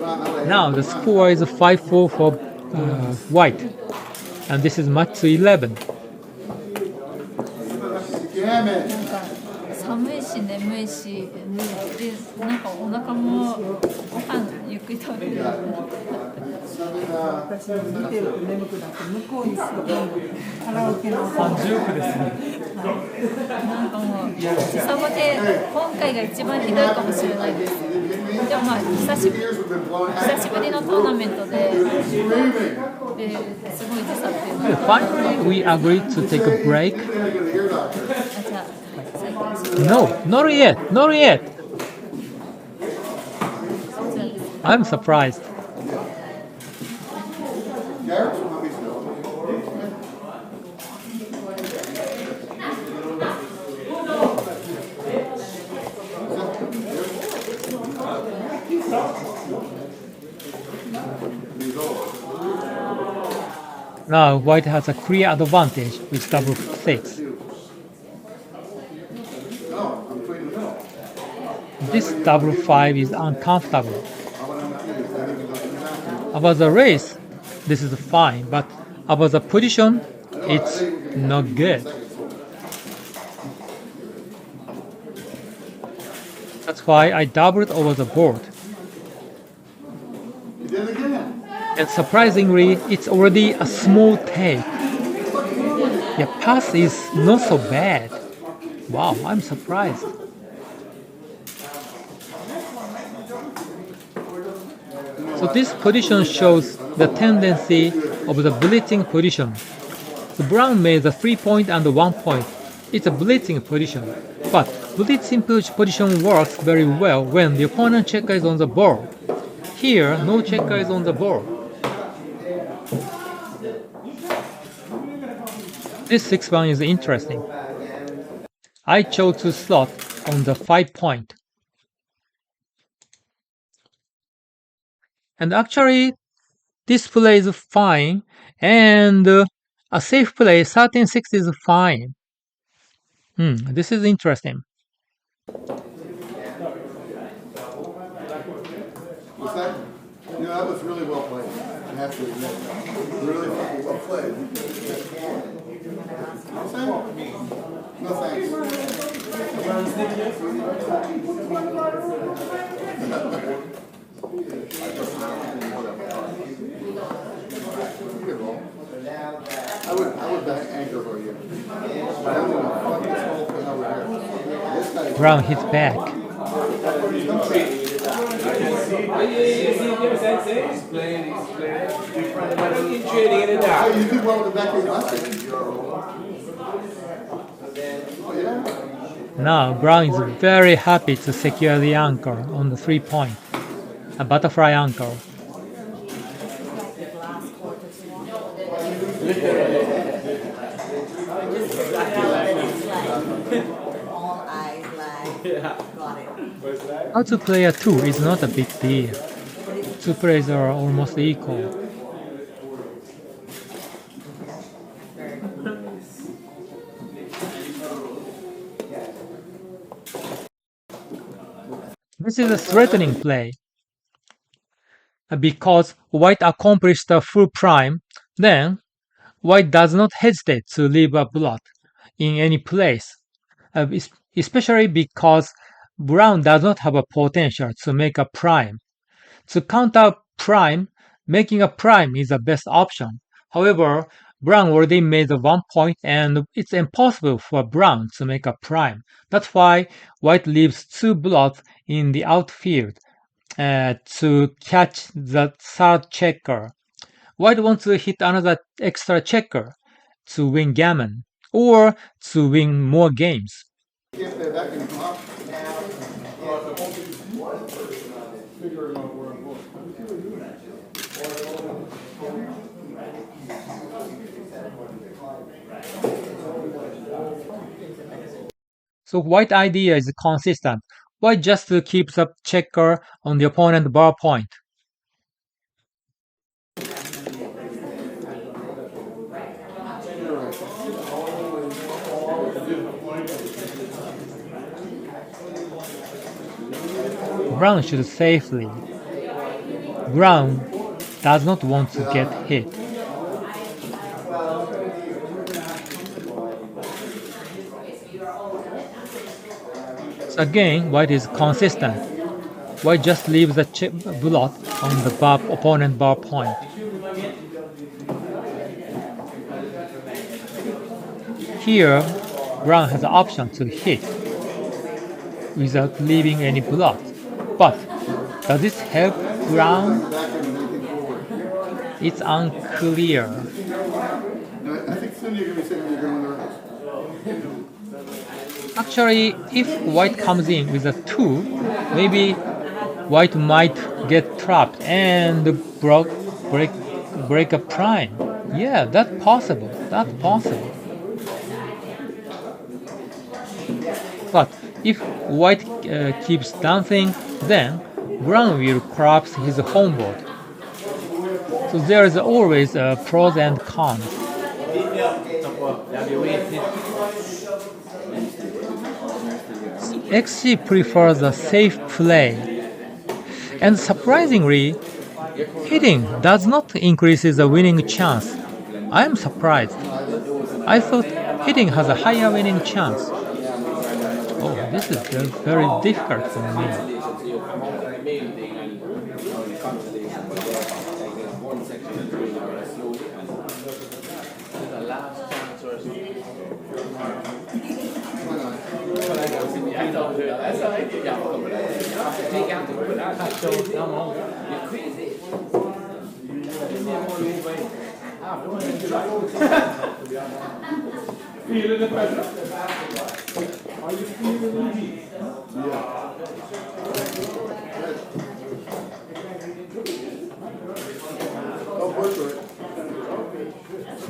Now the score is 5-4 for white, and this is match 11. 寒いし眠いしでなんかお腹もご飯ゆっくり食べる私も見てると眠くなって向こうにすごいカラオケの30億ですね。なんかもう時差ボケ今回が一番ひどいかもしれないですでもまあ久しぶりのトーナメントですごい時差っていうのは Finally, we agreed to take a break. じゃあ再開します No, not yet, not yet. I'm surprised. Now white has a clear advantage with double 6. This double 5 is uncomfortable. About the race, this is fine, but about the position, it's not good. That's why I doubled over the board. And surprisingly, it's already a small take. The pass is not so bad. Wow, I'm surprised. So this position shows the tendency of the blitzing position. The brown made the 3-point and the 1-point. It's a blitzing position. But blitzing position works very well when the opponent checker is on the board. Here, no checker is on the board. This 6-1 is interesting. I chose to slot on the 5-point. And actually, this play is fine, and a safe play, 13-6 is fine. This is interesting. What's that? You know, that was really well played. I have to admit. Really well played. No thanks. I would back anchor for you. But I'm gonna fuck this whole thing over here. This guy. Brown hits back. Oh, you did well with the back of your left. Oh, yeah? Now Brown is very happy to secure the anchor on the 3-point, a butterfly anchor. all eyes like got it. How to play a 2 is not a big deal. Two plays are almost equal. This is a threatening play. Because white accomplished a full prime, then white does not hesitate to leave a blot in any place, especially because brown does not have a potential to make a prime. To counter prime, making a prime is the best option. However, brown already made the 1-point and it's impossible for brown to make a prime. That's why white leaves 2 blots in the outfield to catch the third checker. White wants to hit another extra checker to win gammon or to win more games. So white idea is consistent. White just keeps the checker on the opponent bar point. Brown should safely. Brown does not want to get hit. So again, white is consistent. White just leaves the blot on the opponent bar point. Here, brown has the option to hit without leaving any blot. But does this help brown? It's unclear. I think soon you're going to be saying you're going to Actually, if white comes in with a 2, maybe white might get trapped and break a prime. Yeah, that's possible. That's possible. But if white keeps dancing, then brown will collapse his home board. So there is always pros and cons. XG prefers a safe play. And surprisingly, hitting does not increase the winning chance. I am surprised. I thought hitting has a higher winning chance. Oh, this is very difficult for me.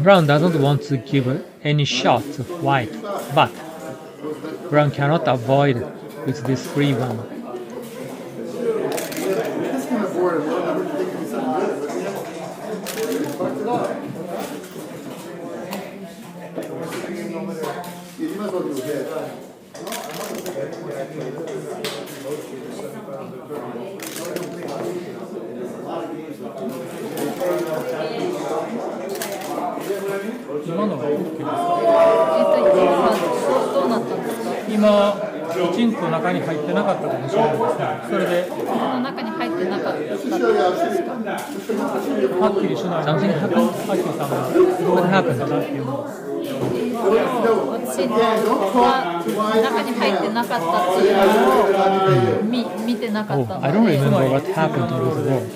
Brown doesn't want to give any shot to white, but brown cannot avoid with this free one.今きちんと中に入ってなかったかもしれないですね。それで中に入ってなかったですか。はっきりしない。Something happened? はっきりさんが What happened? だっていうのを私が中に入ってなかったっていうのを見てなかった Oh, ので。 I don't remember what happened to this board.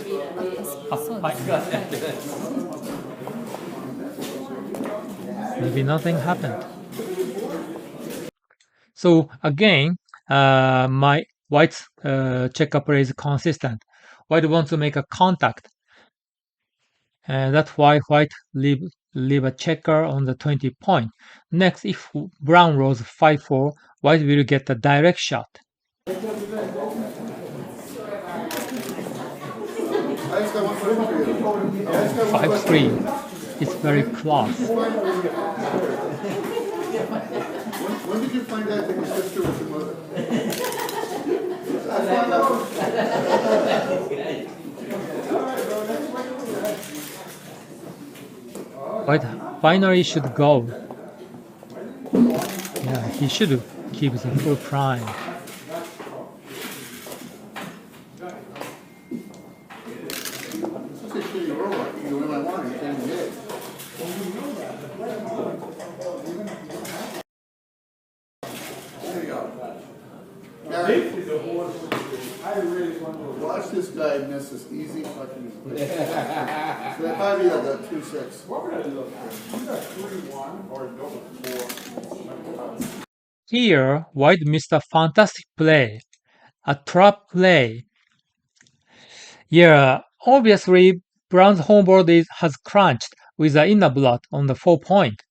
そうです。 Maybe nothing happened. So again, my white's checker play is consistent. White wants to make a contact. And that's why white leave a checker on the 20 point. Next, if brown rolls 5-4, white will get a direct shot. 5-3. It's very close. When did you find out that your sister was your mother? White finally should go. Yeah, he should keep the full prime. Watch this guy miss this easy fucking play. So that might be like a 2-6. Here, white missed a fantastic play. A trap play. Yeah, obviously, brown's homeboard has crunched with the inner blot on the 4 point.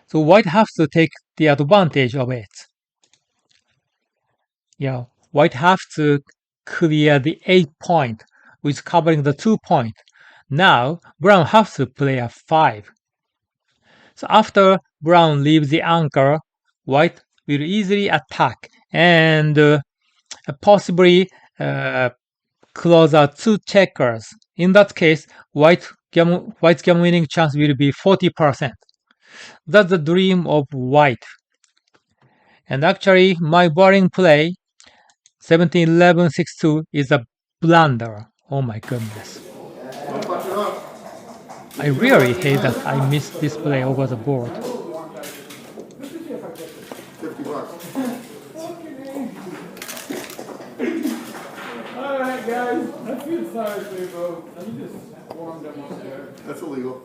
So white has to take the advantage of it. Yeah, white has to clear the 8 point, with covering the 2 point. Now, brown has to play a 5. So after brown leaves the anchor, white will easily attack and possibly close are 2 checkers. In that case, white's game winning chance will be 40%. That's the dream of white. And actually, my boring play, 17-11-6-2, is a blunder. Oh my goodness. I really hate that I missed this play over the board. Alright guys, I feel sorry for you both. Let me just warm them up there. That's illegal.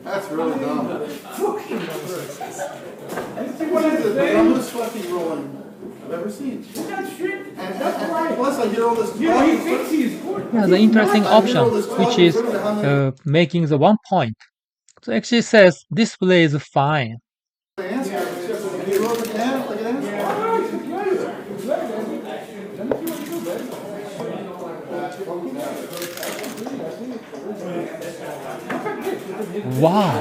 That's really dumb. What is it? The dumbest fucking rolling I've ever seen. That's shit. And plus I hear all this You know, he thinks he's good. Yeah, the interesting option, which is making the 1 point. So actually says this play is fine. Wow.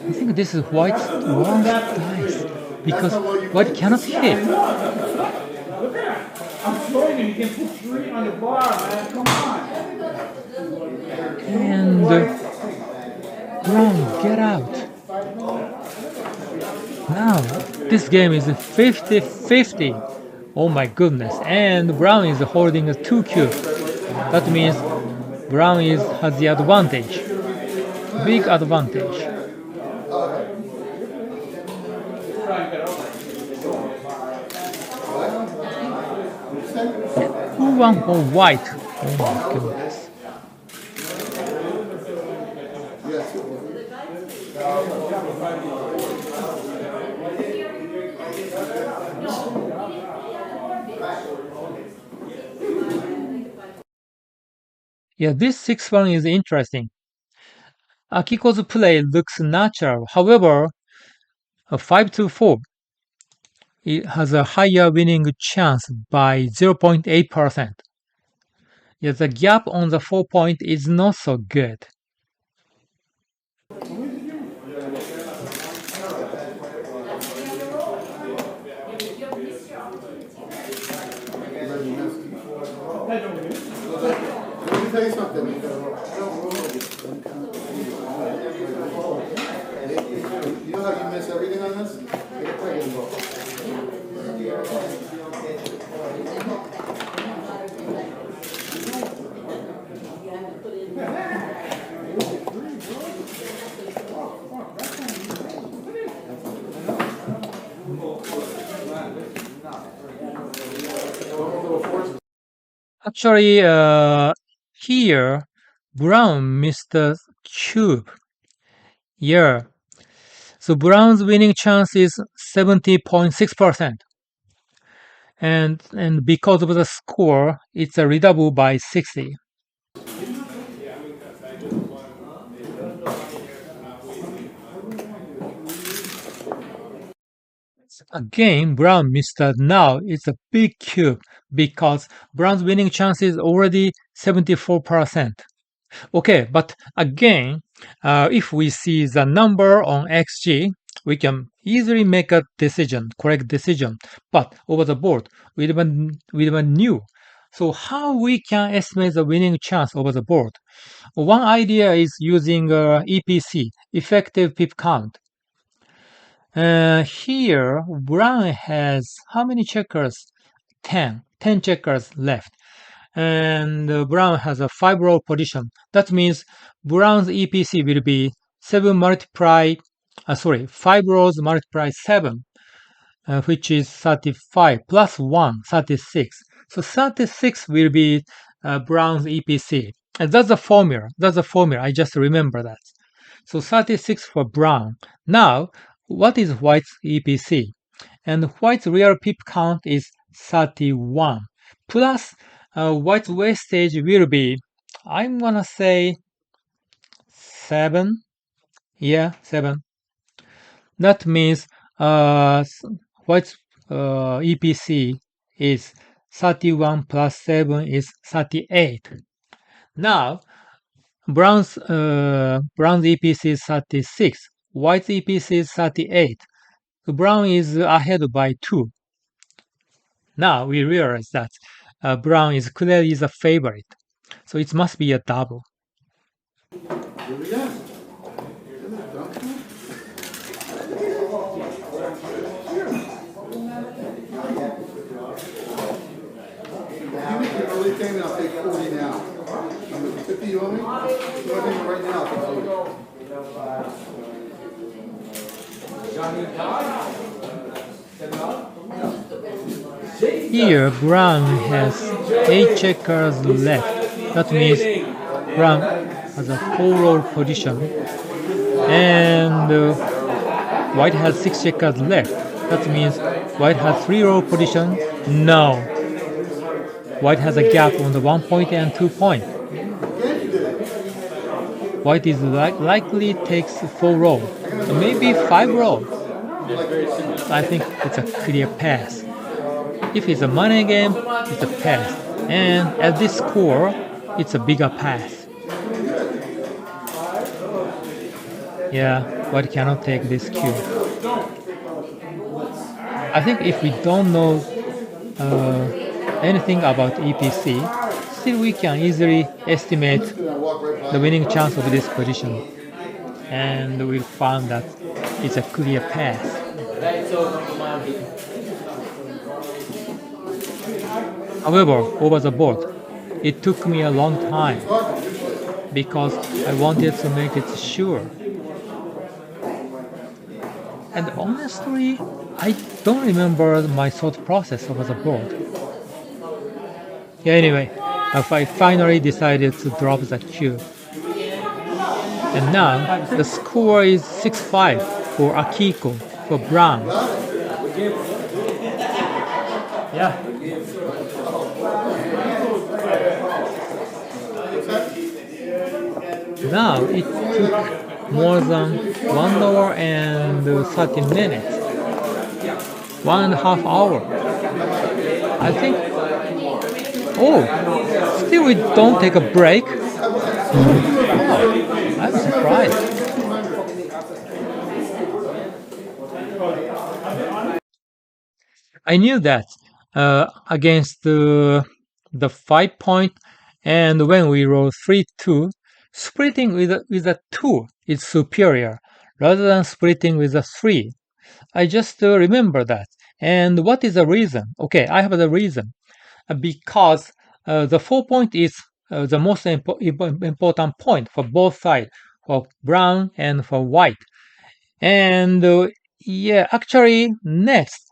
I think this is white's worst dice because white cannot hit. I'm showing you, you can put 3 on the bar, man. Come on. And brown, get out. Now, this game is 50-50. Oh my goodness. And brown is holding a 2 cube. That means brown has the advantage. Big advantage. 2-1 for white. Oh my goodness. Yeah, this 6-1 is interesting. Akiko's play looks natural. However, a 5-4, it has a higher winning chance by 0.8%. Yeah, the gap on the 4 point is not so good. Let me tell you something. You know how you miss everything on this? Get a play and go. Actually, here, brown missed the cube. Yeah. So brown's winning chance is 70.6%. And because of the score, it's a redouble by 60. Again, brown missed that. Now it's a big cube because brown's winning chance is already 74%. Okay, but again, if we see the number on XG, we can easily make a correct decision. But over the board, we never knew. So how we can estimate the winning chance over the board? One idea is using EPC, effective pip count. Here, brown has how many checkers? 10 checkers left. And brown has a 5-row position. That means brown's EPC will be 5 rows multiply 7, which is 35, plus 1, 36. So 36 will be brown's EPC. And that's the formula. I just remember that. So 36 for brown. Now, what is white's EPC? And white's real pip count is 31. Plus, white's wastage will be, I'm gonna say 7. Yeah, 7. That means white's EPC is 31 plus 7 is 38. Now, brown's EPC is 36. White's EPC is 38. So brown is ahead by 2. Now we realize that brown is clearly the favorite, so it must be a double. Early payment, I'll take 40 now. 50 you owe me? You want me right now? I'll take 40. Here, brown has 8 checkers left. That means brown has a 4-roll position, and white has 6 checkers left. That means white has 3-roll position. No. White has a gap on the 1 point and 2 point. White is likely takes 4 roll, maybe 5 roll. I think it's a clear pass. If it's a money game, it's a pass. And at this score, it's a bigger pass. Yeah, white cannot take this cube. I think if we don't know anything about EPC, still we can easily estimate the winning chance of this position, and we'll find that it's a clear pass. However, over the board, it took me a long time because I wanted to make it sure. And honestly, I don't remember my thought process over the board. Yeah, anyway, I finally decided to drop the cube. And now, the score is 6-5 for Akiko, for brown. Yeah. Now, it took more than 1 hour and 30 minutes. 1.5 hours. I think. Oh, still we don't take a break. Oh, I'm surprised. I knew that against the 5 point, and when we roll 3-2, splitting with a 2 is superior rather than splitting with a 3. I just remember that. And what is the reason? Okay, I have the reason. Because the 4 point is the most important point for both sides, for brown and for white. And yeah, actually next,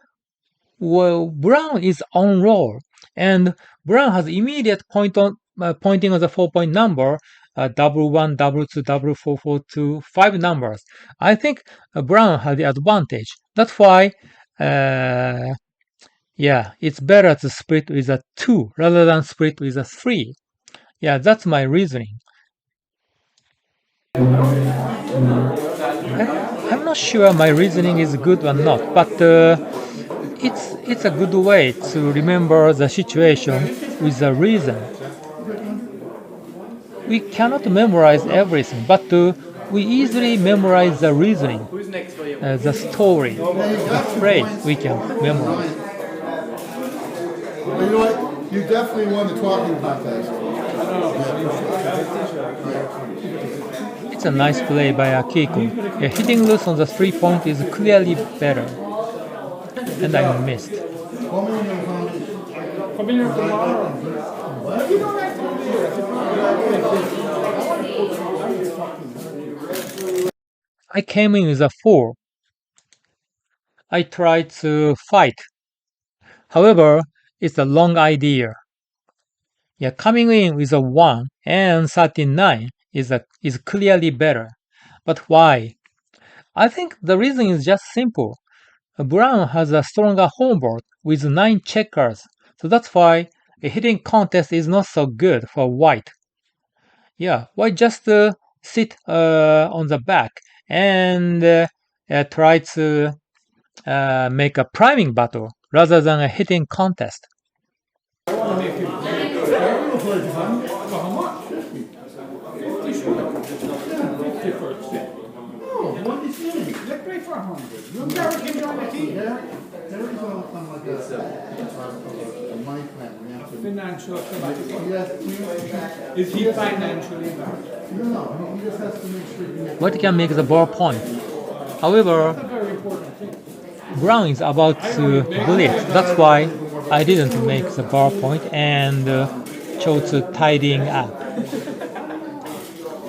well, brown is on roll, and brown has immediate pointing on the 4 point number, double 1, double 2, double 4, 4, 2, 5 numbers. I think brown has the advantage. That's why yeah, it's better to split with a 2 rather than split with a 3. Yeah, that's my reasoning. I'm not sure my reasoning is good or not, but it's a good way to remember the situation with a reason. We cannot memorize everything, but we easily memorize the reasoning, the story, the phrase we can memorize. Well, you know what? You definitely won the talking contest. It's a nice play by Akiko. Hitting loose on the 3 point is clearly better. And I missed. Come here tomorrow. I came in with a 4. I tried to fight. However, it's a long idea. Yeah, coming in with a 1 and 39 is clearly better. But why? I think the reason is just simple. Brown has a stronger homeboard with 9 checkers, so that's why a hitting contest is not so good for white. Yeah, white just sit on the back and try to make a priming battle rather than a hitting contest. what is it? Let's play for 100. You never can join the team. There is on like a money plan. We have to. Financial sabbatical. Yes, Is he financially bad? no, he just has to make sure he gets. White can make the ballpoint. However, Very important thing. Brown is about to blitz. That's why I didn't make the ballpoint and chose tidying up. You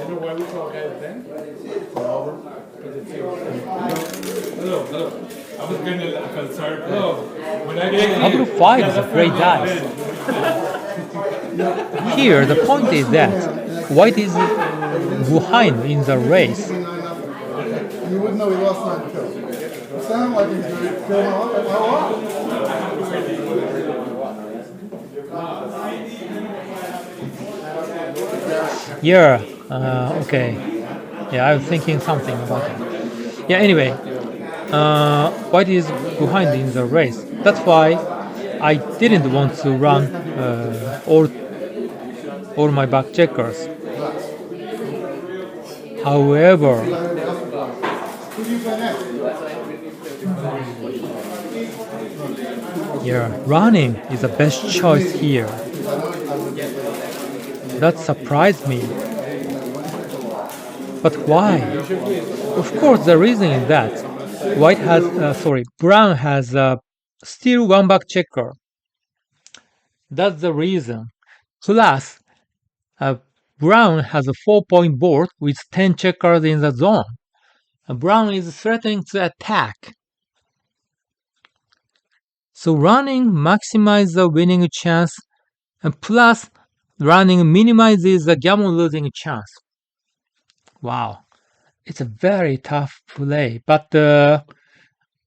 know why we call guys then? Hello. I was gonna feel sorry for you. When I get Double 5 is a great dice. Here, the point is that White is behind in the race. You wouldn't know he lost 9 kills. It sounded like he's going to kill him off. Yeah, okay. Yeah, I'm thinking something about it. Yeah, anyway, White is behind in the race. That's why I didn't want to run all my back checkers. However, yeah, running is the best choice here. That surprised me. But why? Of course, the reason is that Brown has still one back checker. That's the reason. Plus, Brown has a 4-point board with 10 checkers in the zone. Brown is threatening to attack. So running maximizes the winning chance, and plus running minimizes the gammon losing chance. Wow, it's a very tough play, but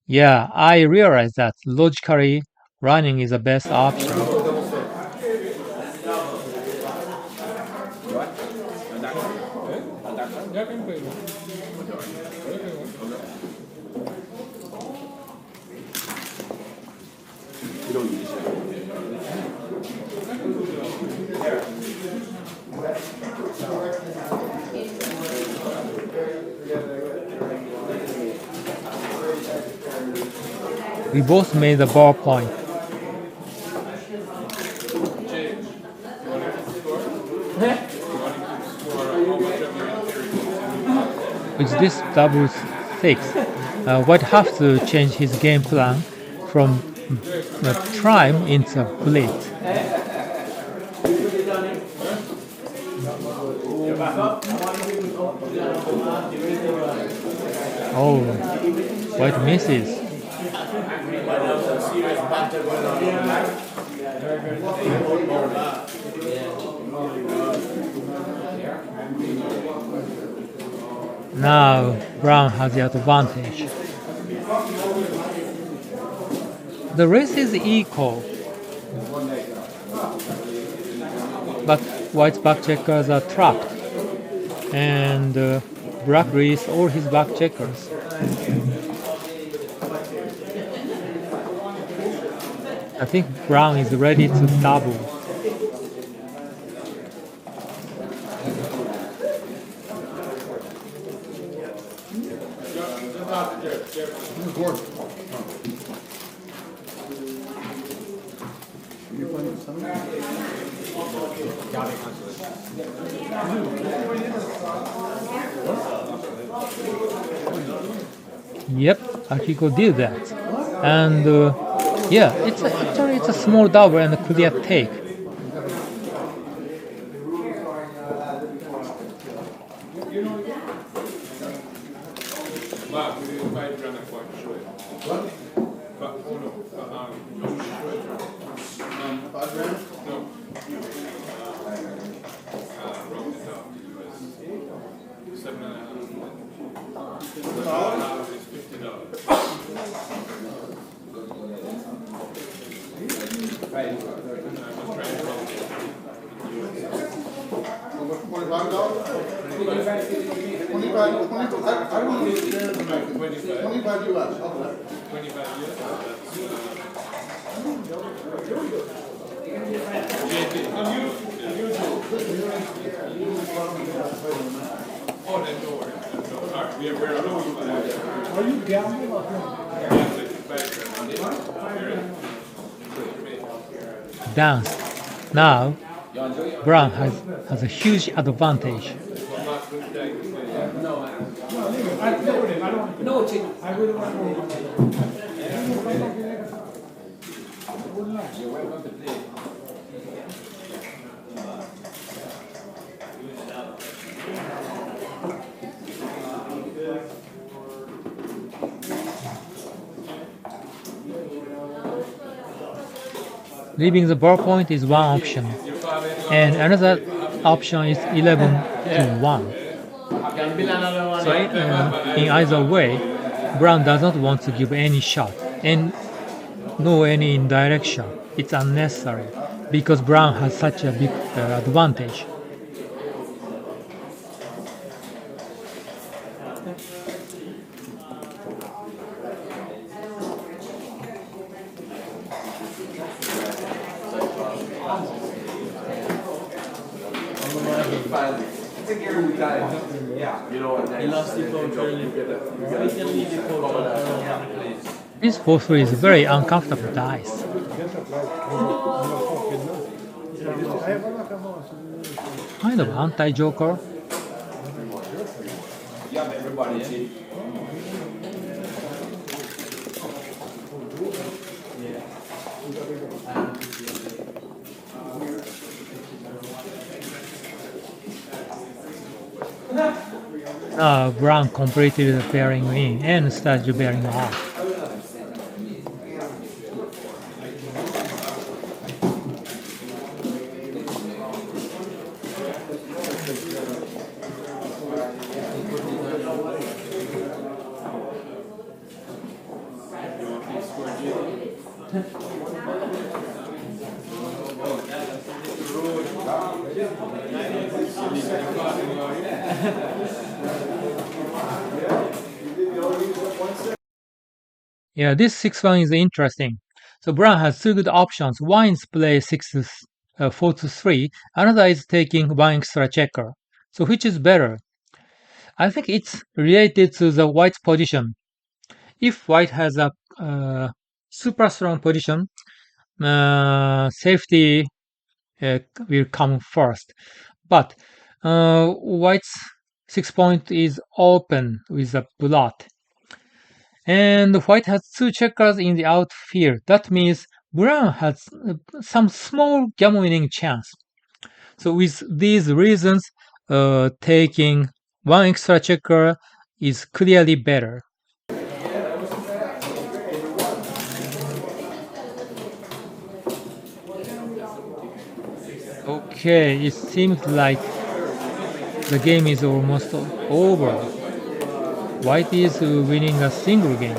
yeah, I realize that logically running is the best option. We both made the ballpoint. With this double 6, White have to change his game plan from prime into blitz. Oh, White misses. Now Brown has the advantage. The race is equal, but White's back checkers are trapped, and Black released all his back checkers. I think Brown is ready to double. Yep, Akiko did that, and yeah, it's a small double and a clear take. Are you gambling or Dance. Now, brown has a huge advantage. I really want Leaving the ballpoint is one option, and another option is 11 to 1. So in either way, brown does not want to give any shot and no any indirect shot. It's unnecessary because brown has such a big advantage. This 4-3 is a very uncomfortable dice. Kind of anti-joker. Brown completed the bearing in and started bearing off. Yeah, this 6-1 is interesting. So brown has two good options. One is play 4-3, another is taking one extra checker. So which is better? I think it's related to the white's position. If white has a super strong position, safety will come first. But white's 6-point is open with a blot. And white has two checkers in the outfield. That means brown has some small game-winning chance. So with these reasons, taking one extra checker is clearly better. Okay, it seems like the game is almost over. White is winning a single game.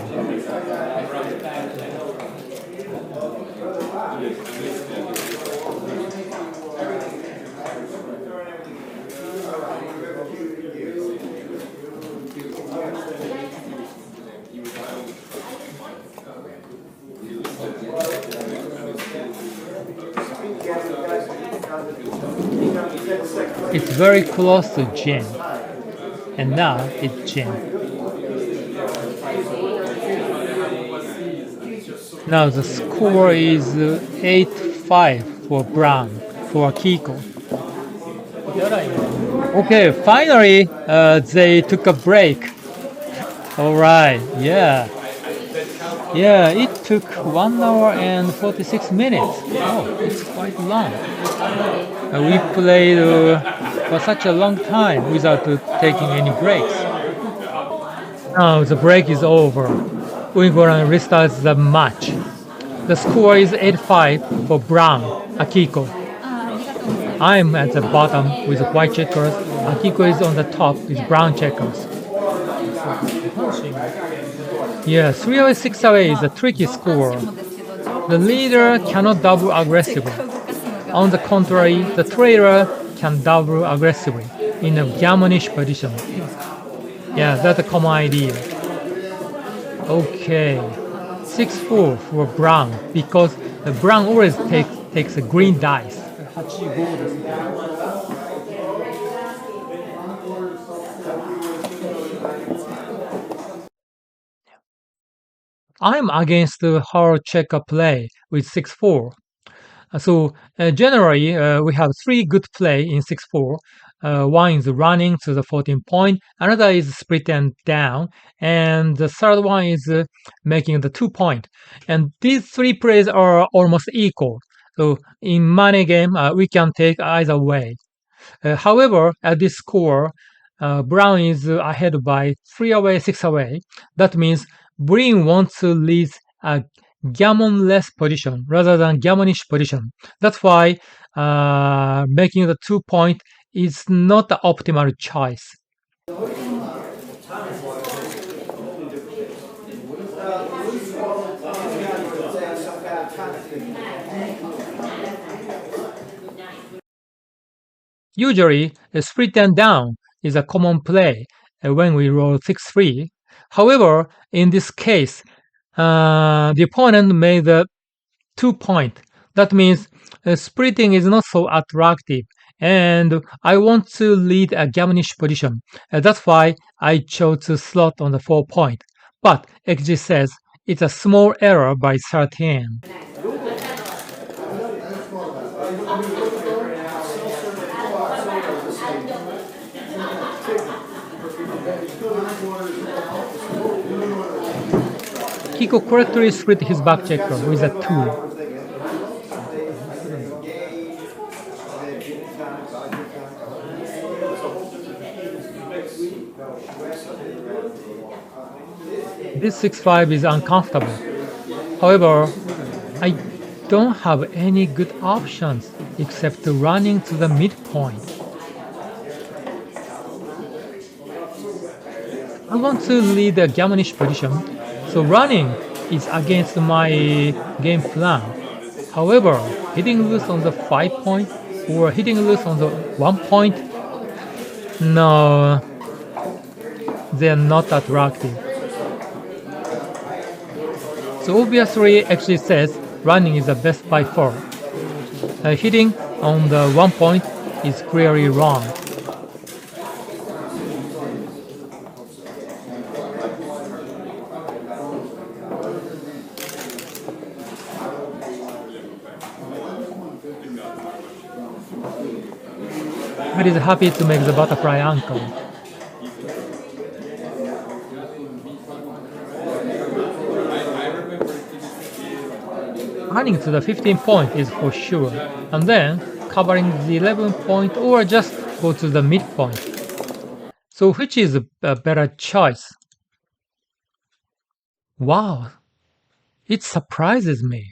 It's very close to Jin, and now it's Jin. Now the score is 8-5 for brown, for Akiko. Okay, finally they took a break. Alright, yeah. Yeah, it took 1 hour and 46 minutes. Oh, it's quite long. We played for such a long time without taking any breaks. Now the break is over. We're gonna restart the match. The score is 8-5 for brown, Akiko. I'm at the bottom with white checkers. Akiko is on the top with brown checkers. Yeah, 3 away, 6 away is a tricky score. The leader cannot double aggressively. On the contrary, the trailer can double aggressively in a gamonish position. Yeah, that's a common idea. Okay, 6-4 for brown because the brown always takes a green dice. I'm against her checker play with 6-4. Generally, we have three good play in 6-4. One is running to the 14 point, another is split and down, and the third one is making the 2 point. And these three plays are almost equal. So in money game, we can take either way. However, at this score, Brown is ahead by 3 away, 6 away. That means Green wants to lead a gammon-less position rather than gammonish position. That's why making the 2 point is not the optimal choice. Usually, a split and down is a common play when we roll 6-3. However, in this case, the opponent made the 2 point. That means splitting is not so attractive, and I want to lead a gammonish position. That's why I chose to slot on the 4 point. But XG says it's a small error by 13. Kiko correctly split his back checker with a 2. This 6-5 is uncomfortable. However, I don't have any good options except running to the midpoint. I want to lead a gammonish position, so running is against my game plan. However, hitting loose on the 5 point or hitting loose on the 1 point, no, they're not attractive. So obviously, actually says running is the best by far. Hitting on the 1 point is clearly wrong. But is happy to make the butterfly ankle. Running to the 15 point is for sure, and then covering the 11 point or just go to the midpoint. So which is a better choice? Wow, it surprises me.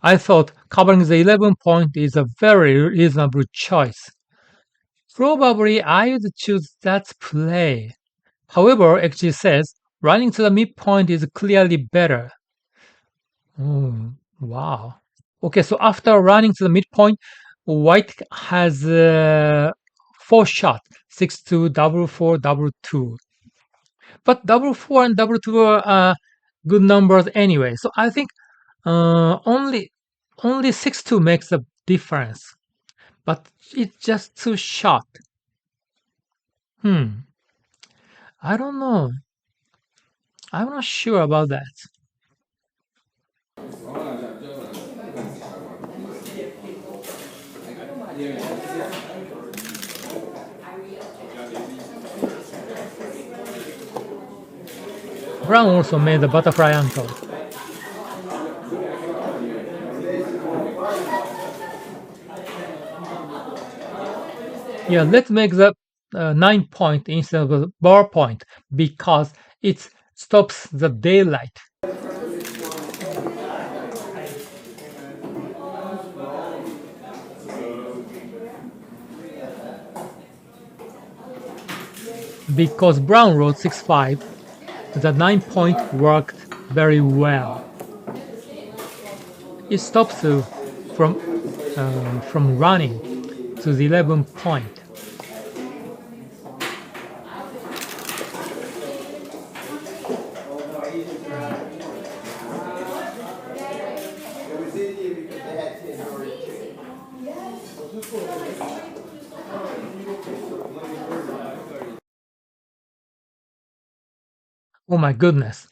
I thought covering the 11 point is a very reasonable choice. Probably I would choose that play. However, XG says running to the midpoint is clearly better. Oh, wow. Okay, so after running to the midpoint, White has 4 shot, 6-2, double 4, double 2. But double 4 and double 2 are good numbers anyway. So I think only 6-2 makes a difference. But it's just too short. I don't know. I'm not sure about that. Brown also made the butterfly ankle. Yeah, let's make the 9 point instead of the bar point because it stops the daylight. Because Brown wrote 6-5, the 9 point worked very well. It stops from running to the 11 point. Oh my goodness.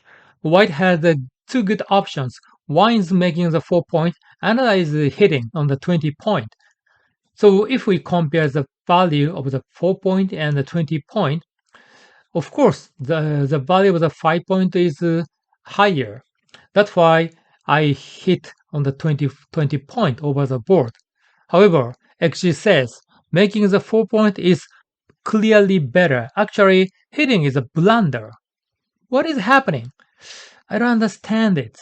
White has two good options. One is making the 4-point, another is hitting on the 20-point. So if we compare the value of the 4-point and the 20-point, of course, the value of the 5-point is higher. That's why I hit on the 20 point over the board. However, XG says making the 4-point is clearly better. Actually, hitting is a blunder. What is happening? I don't understand it.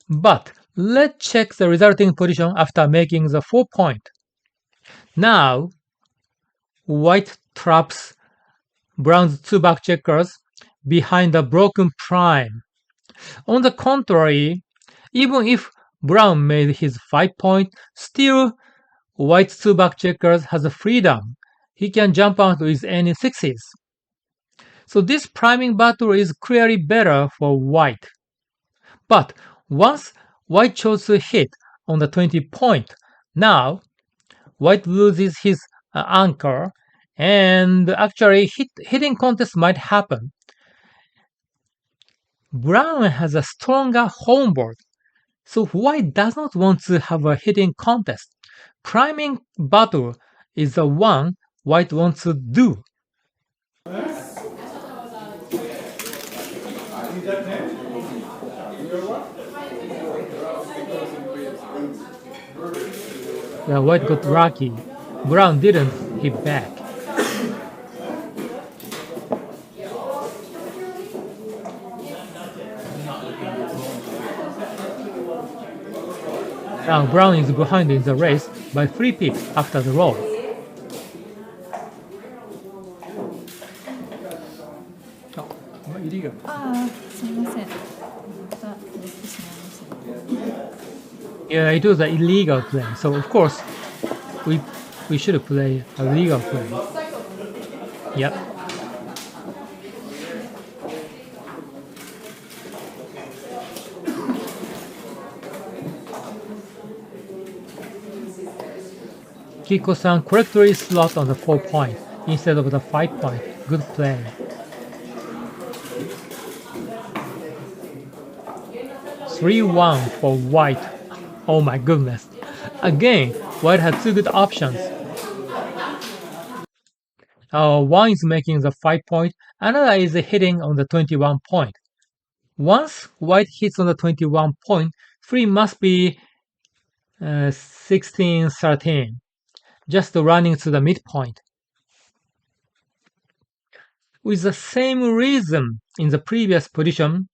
But let's check the resulting position after making the 4-point. Now, white traps brown's two back checkers behind the broken prime. On the contrary, even if brown made his 5-point, still white's two back checkers has a freedom. He can jump out with any sixes. So this priming battle is clearly better for white. But once white chose to hit on the 20-point, now white loses his anchor, and actually hitting contest might happen. Brown has a stronger home board, so white does not want to have a hitting contest. Priming battle is the one white wants to do. Yeah, white got lucky. Brown didn't hit back. Now brown is behind in the race by 3 pips after the roll. illegal. ああ、すみません。またやってしまいました。Yeah, it was an illegal play, so of course we should play a legal play. Yep. Kiko-san correctly slot on the 4-point instead of the 5-point. Good play. (3-1) for white. Oh my goodness. Again, white had two good options. One is making the 5-point, another is hitting on the 21-point. Once white hits on the 21-point, 3 must be 16-13, just running to the midpoint. With the same reason in the previous position,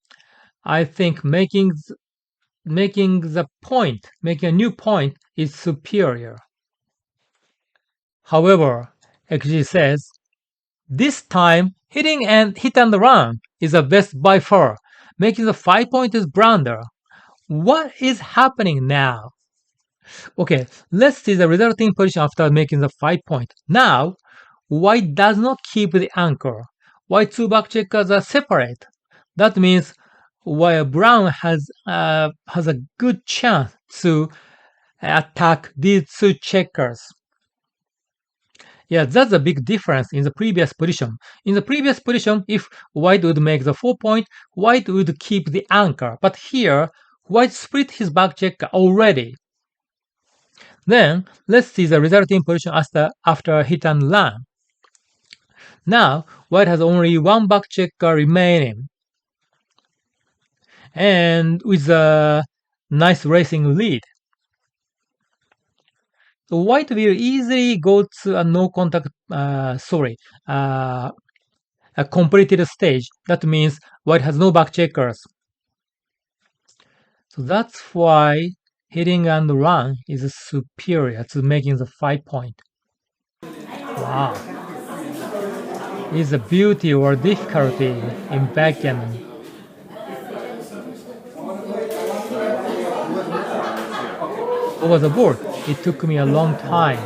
I think making a new point is superior. However, XG says, this time hitting and hit and run is the best by far. Making the 5-point is blunder. What is happening now? Okay, let's see the resulting position after making the 5-point. Now, white does not keep the anchor. White two back checkers are separate. That means while brown has a good chance to attack these two checkers. Yeah, that's a big difference in the previous position. In the previous position, if white would make the 4-point, white would keep the anchor. But here, white split his back checker already. Then, let's see the resulting position after hit and run. Now, white has only one back checker remaining, and with a nice racing lead. So white will easily go to a no contact, a completed stage. That means white has no back checkers. So that's why hitting and run is superior to making the 5-point. Wow. Is the beauty or difficulty in backgammon. Over the board, it took me a long time.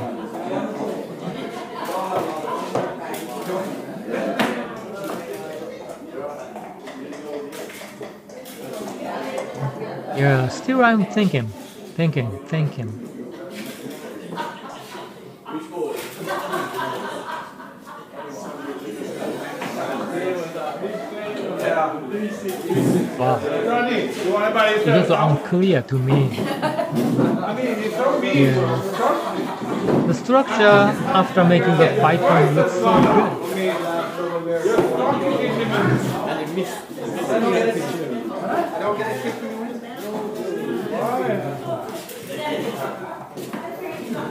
Yeah, still I'm thinking. Wow. Ronnie, you want to buy It's yourself? also unclear to me. I mean, it's so mean. Yeah. The structure after making the 5 points looks so good.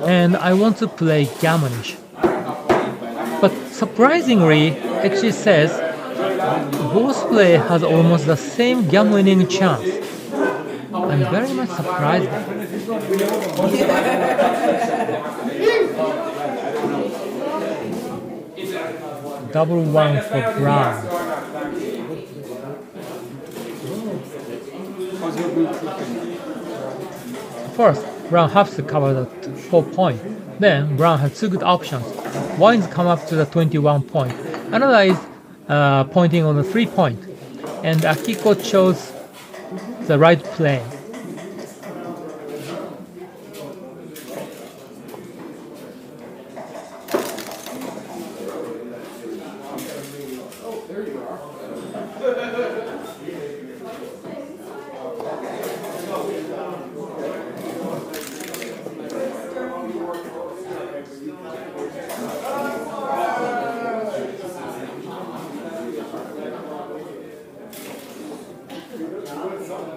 And I want to play Gammonish. But surprisingly, it says both player has almost the same game winning chance. I'm very much surprised. Double one for Brown. First, Brown has to cover the 4 point. Then Brown has two good options. One is come up to the 21 point. Another is pointing on the 3 point. And Akiko chose the right play.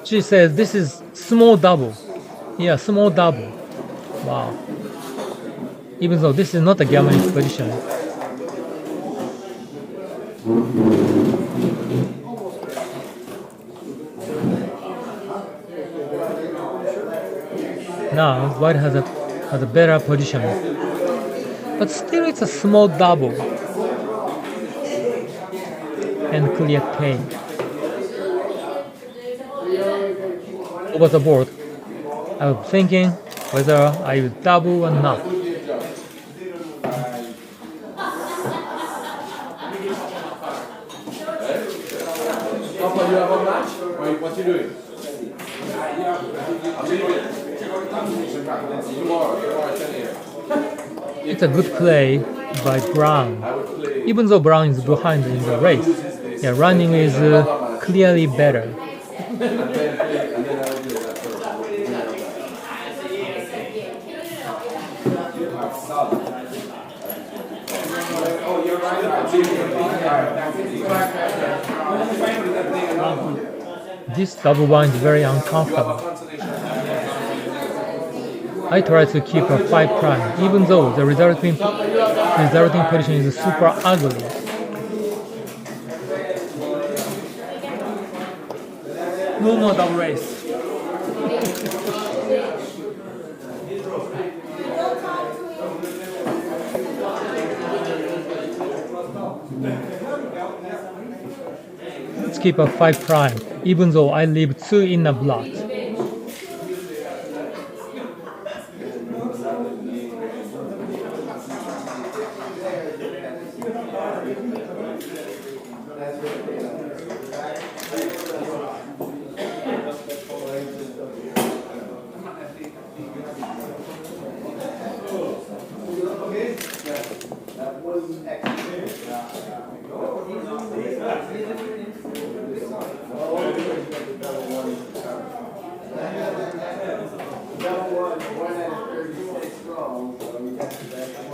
She says this is small double. Yeah, small double. Wow. Even though this is not a gambling position. Now white has a better position. But still it's a small double. And clear take. Over the board, I was thinking whether I would double or not. Papa, you have a match? What you doing? It's a good play by Brown. Even though Brown is behind in the race, yeah, running is clearly better. This double one is very uncomfortable. I try to keep a 5 prime, even though the resulting position is super ugly. No more double race. Let's keep a 5 prime, even though I leave 2 in a block.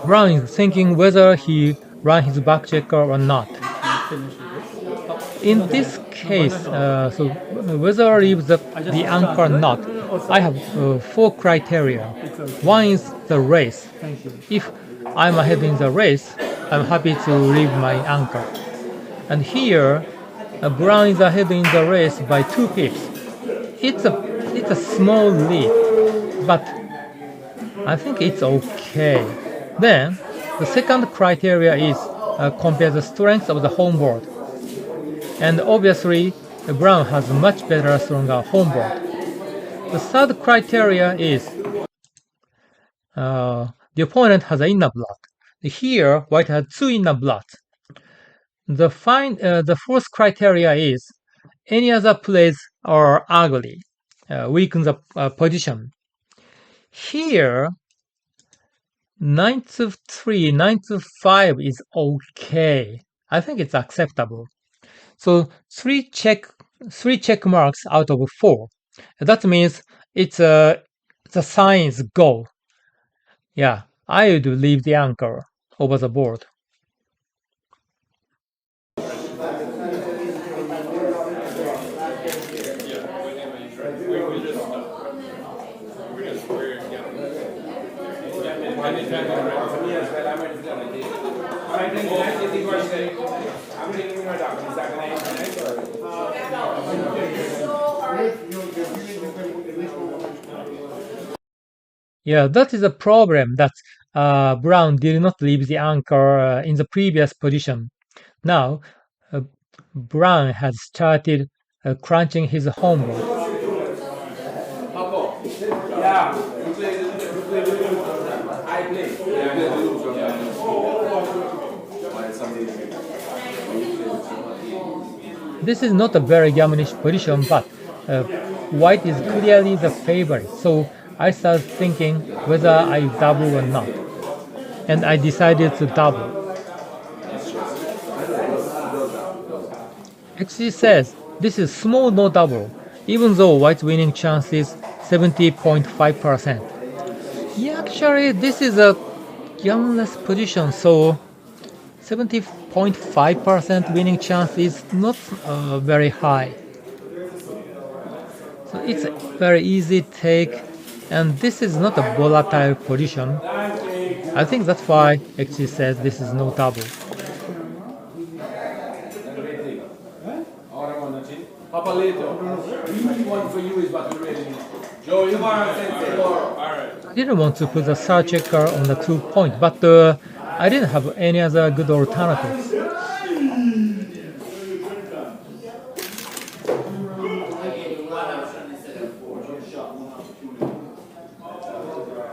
Brown is thinking whether he run his back checker or not. In this case, so whether I leave the anchor or not, I have 4 criteria. One is the race. If I'm ahead in the race, I'm happy to leave my anchor. And here, Brown is ahead in the race by 2 pips. It's a small lead, but I think it's okay. Then, the second criteria is compare the strength of the home board. And obviously, Brown has much better, stronger home board. The third criteria is the opponent has an inner block. Here, white has 2 inner blocks. The fourth criteria is any other plays are ugly, weaken the position. Here, knight to 3, knight to 5 is okay. I think it's acceptable. So three check marks out of 4. That means it's a science goal. Yeah, I would leave the anchor over the board. Yeah, that is a problem that Brown did not leave the anchor in the previous position. Now, uh, Brown has started crunching his homework. Yeah. I play. This is not a very gamonish position, but white is clearly the favorite. So I started thinking whether I double or not. And I decided to double. Actually says this is small no double, even though white's winning chance is 70.5%. Yeah, actually this is a gamonless position, so 70.5% winning chance is not very high. So it's a very easy take, and this is not a volatile position. I think that's why XG says this is no double. I didn't want to put the star checker on the 2 point, but I didn't have any other good alternatives.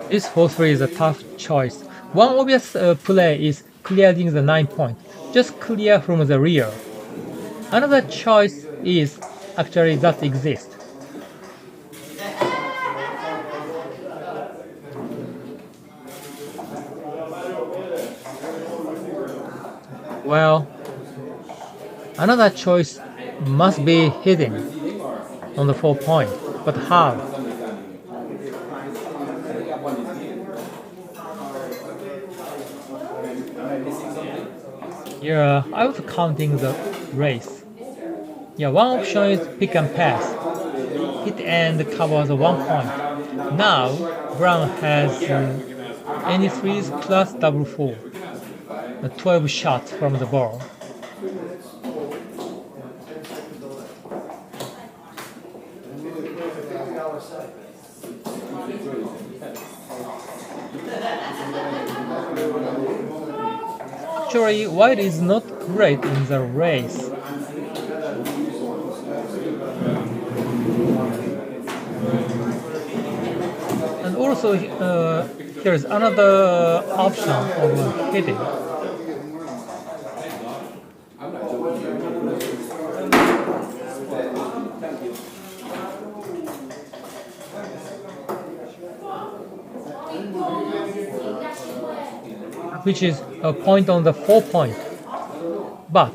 This 4-3 is a tough choice. One obvious play is clearing the 9 point, just clear from the rear. Another choice is actually that exists. Well, another choice must be hidden on the 4 point, but how? Yeah, I was counting the race. Yeah, one option is pick and pass. Hit and cover the 1 point. Now, Brown has any threes plus double 4. 12 shots from the ball. Actually, white is not great in the race. And also, there is another option of hitting. Which is a point on the 4 point. But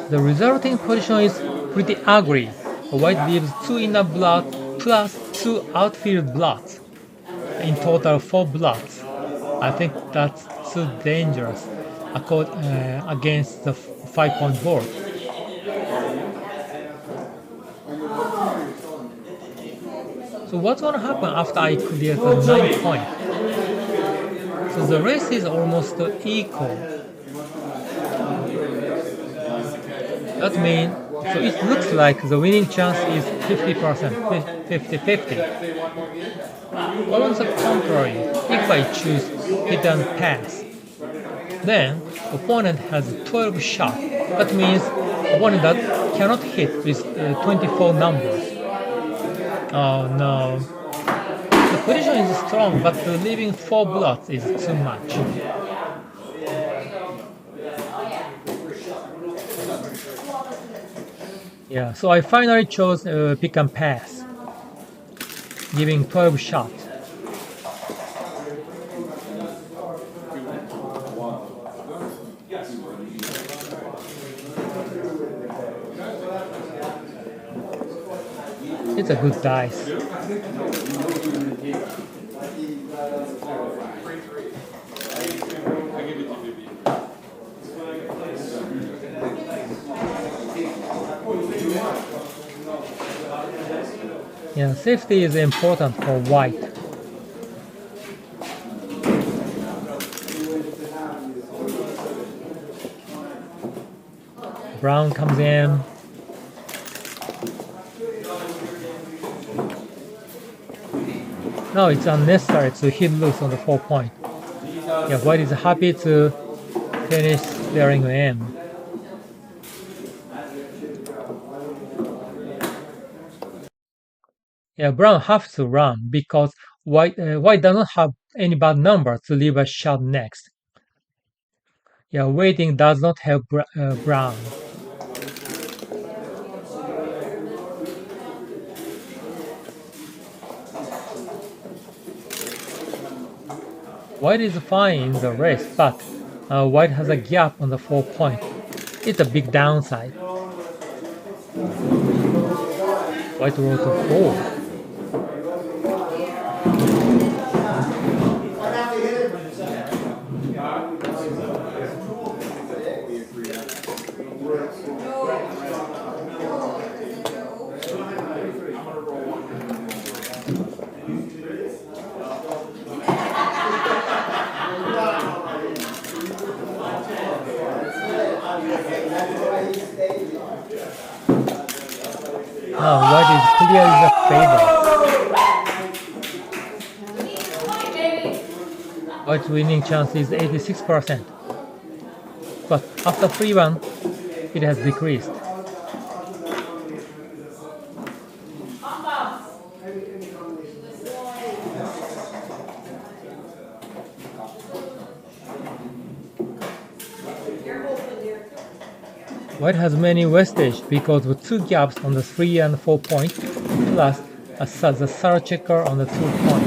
the resulting position is pretty ugly. White leaves 2 inner blots plus 2 outfield blots. In total 4 blots. I think that's too dangerous against the 5 point board. So what's gonna happen after I clear the 9 point? So the race is almost equal. That means, so it looks like the winning chance is 50%, 50-50. But on the contrary, if I choose hit and pass, then opponent has 12 shots. That means opponent that cannot hit with 24 numbers. Oh no. The position is strong, but leaving 4 blots is too much. Yeah, so I finally chose pick and pass, giving 12 shots. It's a good dice. Yeah, safety is important for white. Brown comes in. No, it's unnecessary to hit loose on the 4 point. Yeah, white is happy to finish clearing the M. Yeah, brown have to run because white does not have any bad number to leave a shot next. Yeah, waiting does not help brown. White is fine in the race, but white has a gap on the 4 point. It's a big downside. White roll to 4. White is clearly the favorite. White's winning chance is 86%. But after 3-1, it has decreased. White has many wastage because of 2 gaps on the 3 and 4 point, plus the third checker on the 2 point.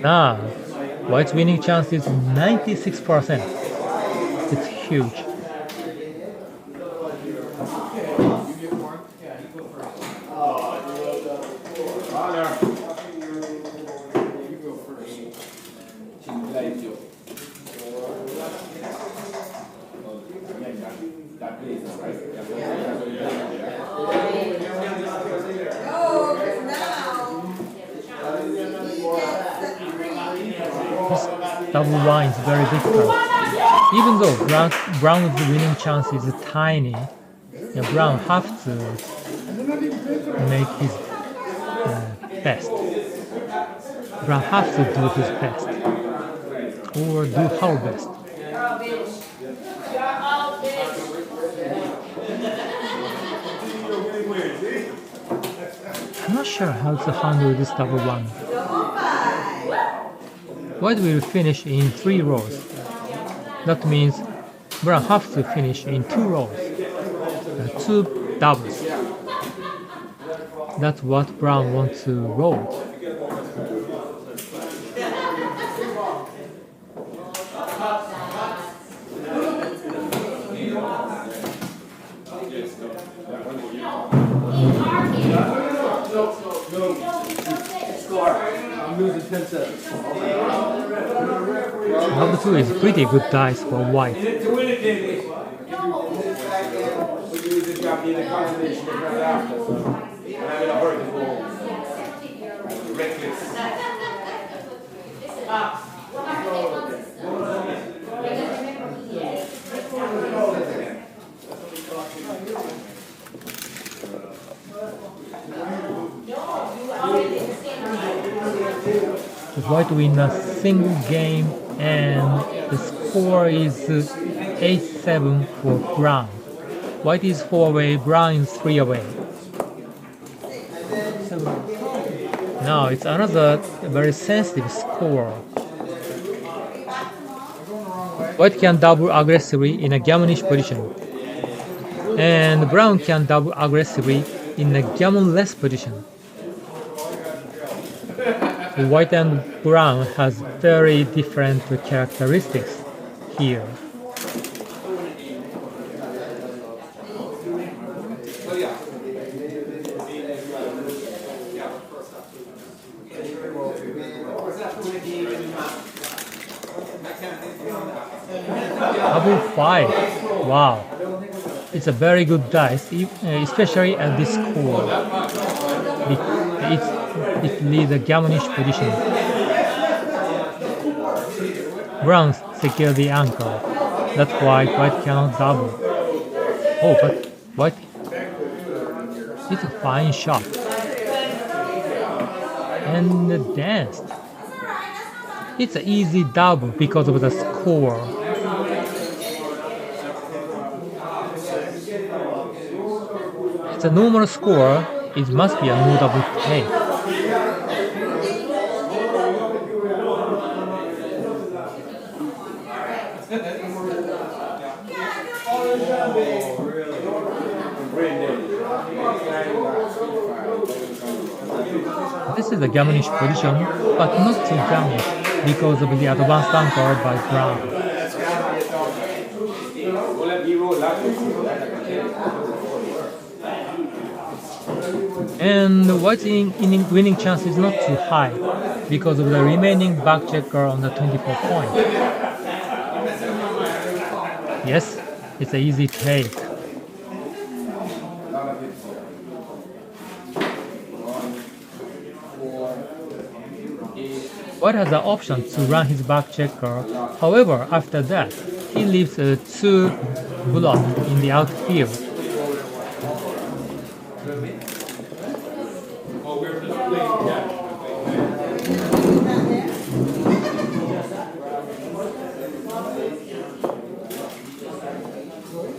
Now, White's winning chance is 96%. It's huge. Double line is very difficult. Even though Brown's winning chance is tiny, Brown have to make his best. Brown have to do his best, or do her best. I'm not sure how to handle this double one. White will finish in 3 rows. That means brown have to finish in 2 rows. 2 doubles. That's what brown wants to roll. Number 2 is pretty good dice for white. White win a single game and the score is 8-7 for brown. White is 4 away, brown is 3 away. Now it's another very sensitive score. White can double aggressively in a gammonish position, and brown can double aggressively in a gammon-less position. White and brown has very different characteristics here. Double 5. Wow. It's a very good dice, especially at this score. It leaves a gamonish position. Brown secure the anchor. That's why white cannot double. Oh, but white... It's a fine shot. And danced. It's an easy double because of the score. It's a normal score. It must be a no double take. This is a gamonish position, but not too gamonish because of the advanced anchor by Brown. And White's winning chance is not too high because of the remaining back checker on the 24 point. Yes, it's an easy take. White has the option to run his back checker. However, after that, he leaves 2 blocks in the outfield.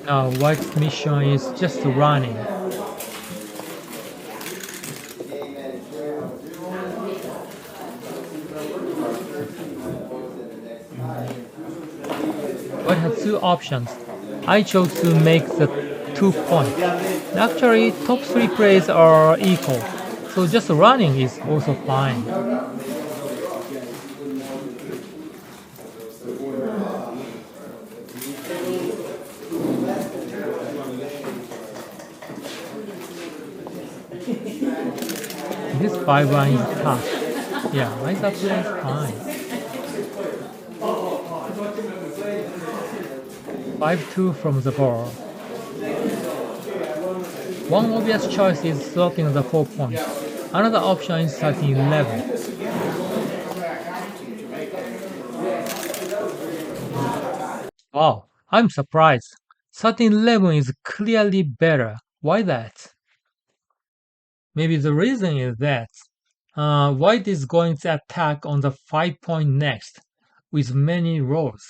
Now White's mission is just running. White has 2 options. I chose to make the 2 points. Actually, top 3 plays are equal, so just running is also fine. This 5-1 is tough. Yeah, my supply is fine. 5-2 from the board. One obvious choice is slotting the 4 points. Another option is starting 11. Wow, I'm surprised. 13-11 is clearly better. Why that? Maybe the reason is that White is going to attack on the 5 point next with many rows.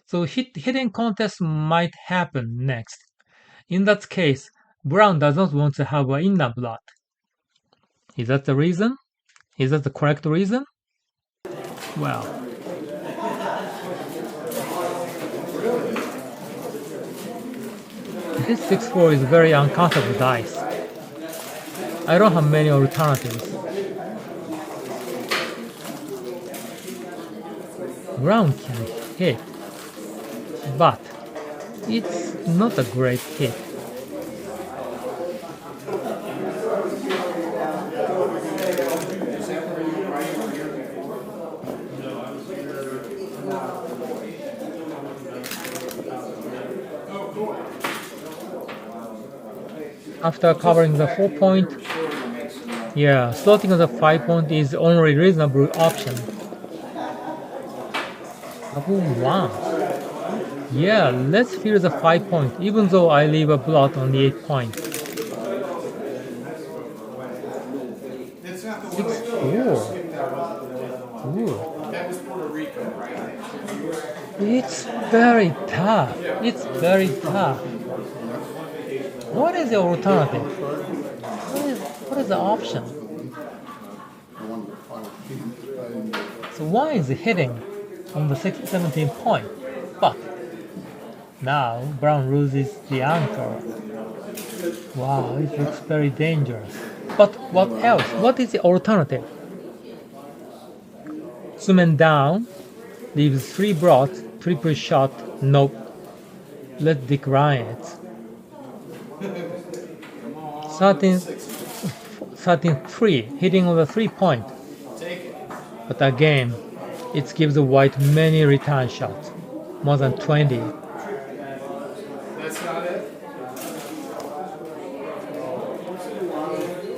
So hitting contest might happen next. In that case, Brown does not want to have an inner blood. Is that the reason? Is that the correct reason? Well, this 6-4 is very uncomfortable dice. I don't have many alternatives. Brown can hit, but it's not a great hit. After covering the 4 point, yeah, slotting the 5 point is the only reasonable option. Double 1. Yeah, let's fill the 5 point, even though I leave a blot on the 8 point. 6-4. Ooh. It's very tough. It's very tough. What is the alternative? What is the option? So one is hitting on the 17 point, but now Brown loses the anchor. Wow, it looks very dangerous. But what else? What is the alternative? Sumen down, leaves 3 broad, triple shot, nope. Let's decline it. 13-3, hitting on the 3 point. But again, it gives the White many return shots. more than 20. That's not it.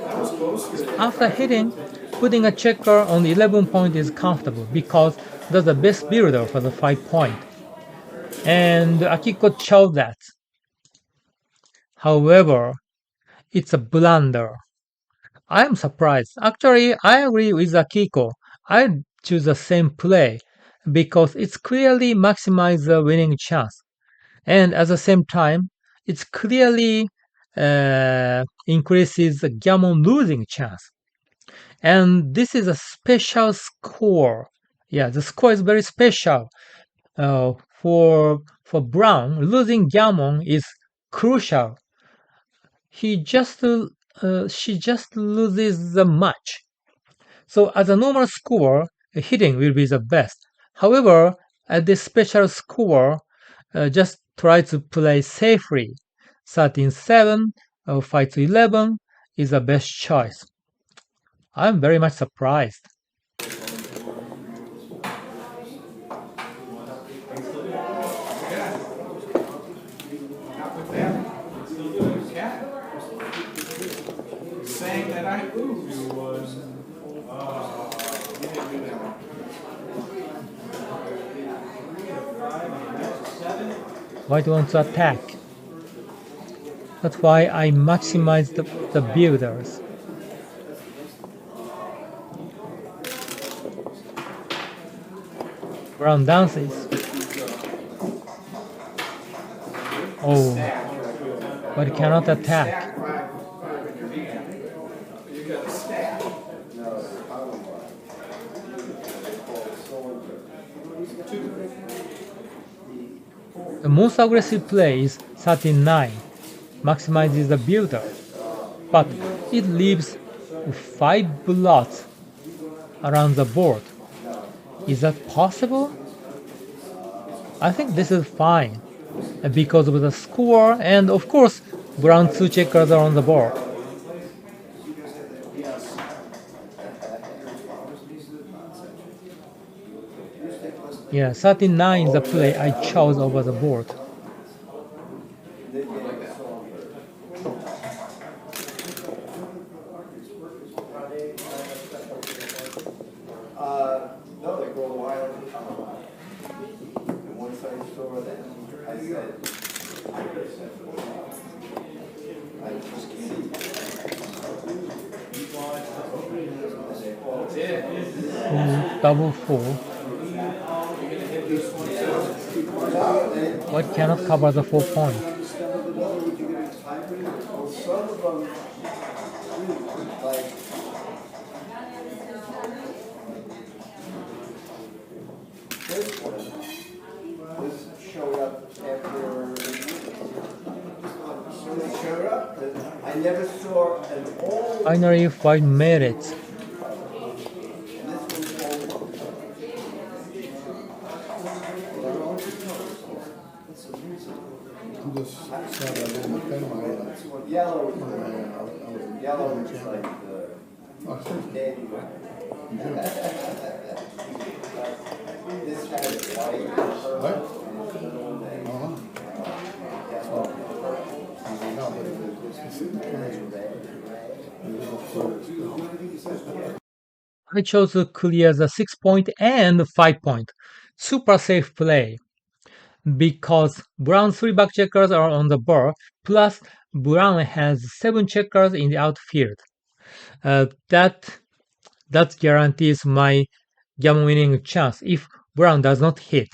That was close. After hitting, putting a checker on 11 point is comfortable because that's the best builder for the 5 point. And Akiko chose that. However, it's a blunder. I am surprised. Actually, I agree with Akiko. I choose the same play because it's clearly maximize the winning chance. And at the same time, it's clearly increases the gammon losing chance. And this is a special score. Yeah, the score is very special. For Brown, losing gammon is crucial. She just loses the match. So as a normal score, hitting will be the best. However, at this special score, just try to play safely. 13-7 or 5-11 is the best choice. I'm very much surprised. Saying that I lose. White wants to attack. That's why I maximize the builders. Brown dances. Oh, but he cannot attack. The most aggressive play is 13-9, maximizes the builder, but it leaves 5 blots around the board. Is that possible? I think this is fine because of the score, and of course brown 2 checkers are on the board. Yeah, 13-9 is the play I chose over the board. No, they go wild. And once I saw that, I said, I just see. Double 4. White cannot cover the 4 point. This one, this showed up after, so they showed up, and I never saw an all. Finally, White made it. Yellow is like the daddy one. This has white. What? I chose to clear the 6 point and 5 point. Super safe play. Because brown 3 back checkers are on the board, plus brown has 7 checkers in the outfield. That guarantees my gammon winning chance if brown does not hit.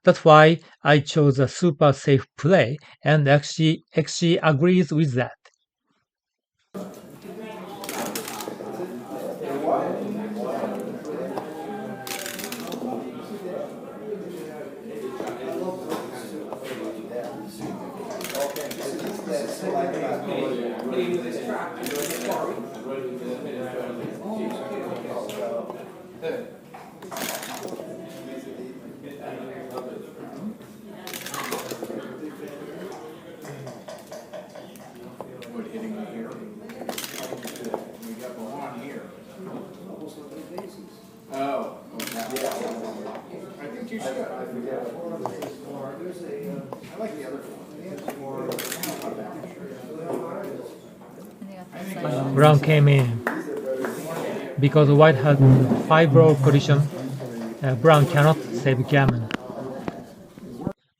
That's why I chose a super safe play, and actually agrees with that. What, hitting me here? We got the one here. Oh, okay. I think you should. like the other one. It's more. Brown came in. Because white had 5-row position, brown cannot save gammon.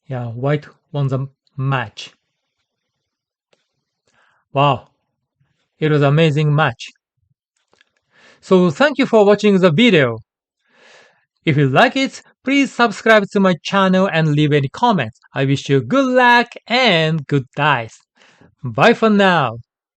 Yeah, white won the match. Wow, it was an amazing match. So thank you for watching the video. If you like it, please subscribe to my channel and leave any comments. I wish you good luck and good dice. Bye for now.